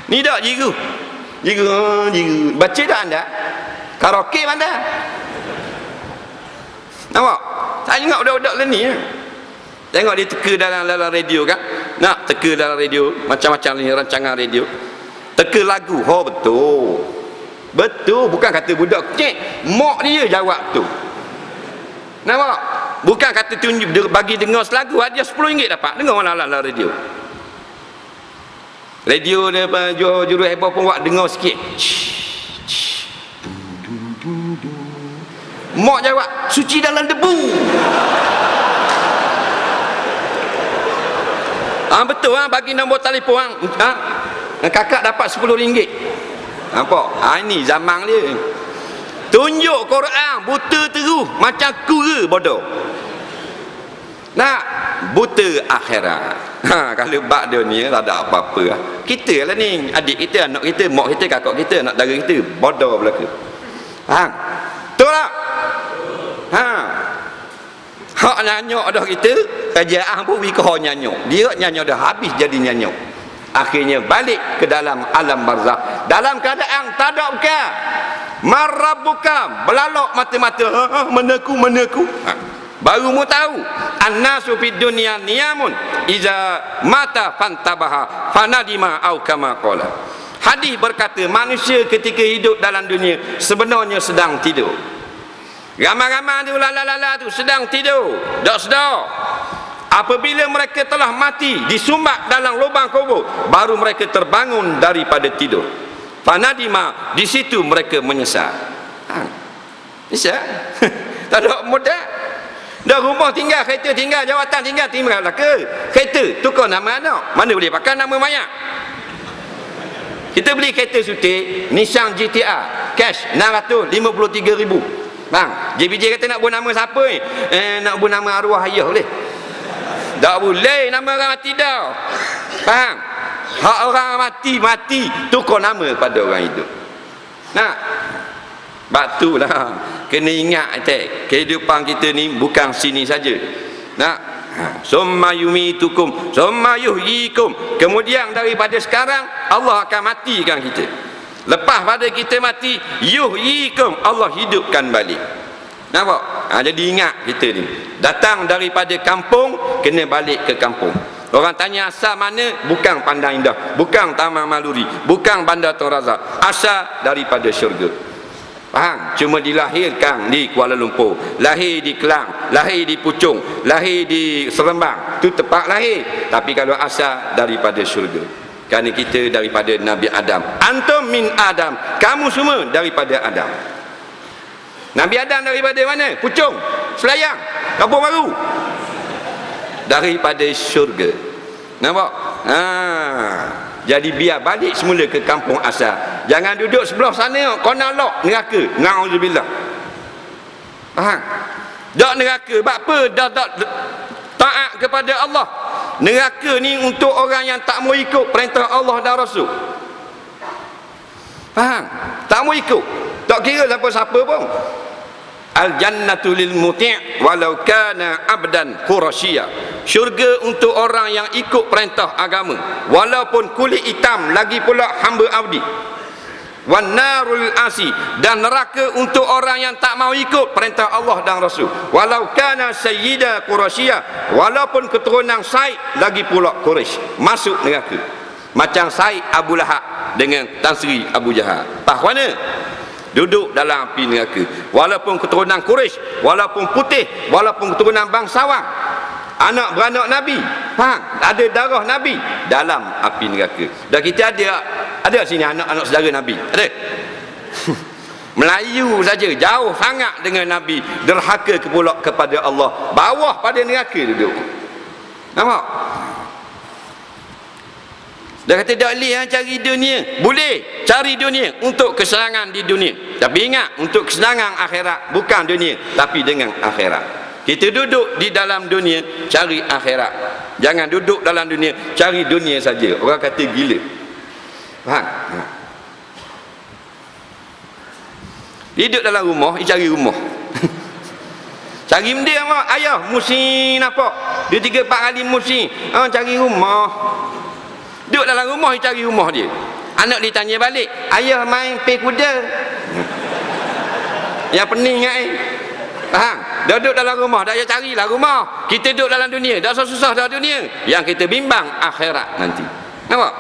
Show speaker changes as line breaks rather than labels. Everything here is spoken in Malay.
Ni dak jiru. Jiru. Baca dah anda? Karaoke anda? Nampak? Tak ingat budak-budak lah ni. Tengok dia teka dalam radio kan? Nak teka dalam radio, macam-macam ni rancangan radio. Teka lagu. Oh betul. Betul, bukan kata budak kek. Mak dia jawab tu. Nampak? Bukan kata tunjuk bagi dengar selagu, dia RM10 dapat. Dengar mana dalam radio. Radio dia juru heboh pun buat dengar sikit. Mak jawab, suci dalam debu. Betul bagi nombor telefon kakak dapat RM10. Nampak? Ini zaman dia. Tunjuk Quran buta terus macam kura bodoh. Nak buta akhirat. Kalau bab dunia tak ada apa-apa lah. Kita lah ni, adik kita, anak kita, mak kita, kakak kita, anak dara kita, bodoh belaka. Betul tak? Hak nyanyok dah kita, kerajaan pun wikoh nyanyok. Dia nyanyok dah habis jadi nyanyok. Akhirnya balik ke dalam alam barzakh dalam keadaan tak ada bekal. Marabbuka, belalok mata-mata. Meneku. Baru mu tahu annasu fid dunya niyamun iza mata fantabaha fanadima au kama qala. Hadis berkata manusia ketika hidup dalam dunia sebenarnya sedang tidur. Ramai-ramai tu lala tu sedang tidur, tak sedar. Apabila mereka telah mati disumbat dalam lubang kubur, baru mereka terbangun daripada tidur. Fanadima, di situ mereka menyesal. Bisa? Tak ada mudah. Dah rumah tinggal, kereta tinggal, jawatan tinggal lah ke? Kereta tukar nama anak, mana boleh pakai nama mayat? Kita beli kereta sutik Nissan GTR cash 653,000. Bang, JBJ kata nak buat nama siapa ni? Nak buat nama arwah ayah boleh? Tak boleh nama orang mati dah. Faham? Hak orang mati tukar nama pada orang hidup. Nah, batu lah. Kena ingat kehidupan kita ni bukan sini saja. Nah, summa yumitukum summa yuhyikum. Kemudian daripada sekarang Allah akan matikan kita. Lepas pada kita mati, yuhyikum, Allah hidupkan balik. Nampak? Jadi ingat kita ni datang daripada kampung, kena balik ke kampung. Orang tanya asal mana? Bukan Pandang Indah, bukan Taman Maluri, bukan Bandar Tun Razak. Asal daripada syurga. Faham? Cuma dilahirkan di Kuala Lumpur, lahir di Kelang, lahir di Puchong, lahir di Seremban, itu tempat lahir. Tapi kalau asal daripada syurga, kerana kita daripada Nabi Adam. Antum min Adam, kamu semua daripada Adam. Nabi Adam daripada mana? Puchong, Selayang, Kampung Baru, daripada syurga. Nampak? Jadi biar balik semula ke kampung asal. Jangan duduk sebelah sana kena lock neraka. Nauzubillah. Faham? Dak neraka bab apa? Dak taat kepada Allah. Neraka ni untuk orang yang tak mau ikut perintah Allah dan Rasul. Faham? Tak mau ikut. Tak kira siapa-siapa pun. Al-jannatu lil muti' walau kana abdan qurasyiya. Syurga untuk orang yang ikut perintah agama walaupun kulit hitam, lagi pula hamba abdi. Wan narul asi, dan neraka untuk orang yang tak mau ikut perintah Allah dan Rasul walau kana sayyida qurasyiya, walaupun keturunan Said, lagi pula Quraisy, masuk neraka. Macam Said Abu Lahab dengan Tan Sri Abu Jahal. Tahu mana? Duduk dalam api neraka. Walaupun keturunan Quraisy, walaupun putih, walaupun keturunan bangsawan, anak beranak Nabi, ada darah Nabi, dalam api neraka. Dan kita ada sini anak-anak saudara Nabi, ada. Melayu saja, jauh sangat dengan Nabi, derhaka kepada Allah, bawah pada neraka duduk. Nampak? Dia kata tak boleh cari dunia. Boleh cari dunia untuk kesenangan di dunia, tapi ingat, untuk kesenangan akhirat, bukan dunia tapi dengan akhirat. Kita duduk di dalam dunia, cari akhirat. Jangan duduk dalam dunia, cari dunia saja. Orang kata gila. Faham? Hidup dalam rumah, cari rumah. Cari benda apa? Ayah, musim nampak. 2, 3, 4 kali musim. Cari rumah. Duduk dalam rumah, cari rumah dia. Anak ditanya balik, ayah main pergi kuda. Yang pening kan? Faham? Duduk dalam rumah, dah payah carilah rumah. Kita duduk dalam dunia, dah susah-susah dalam dunia. Yang kita bimbang akhirat nanti. Nampak?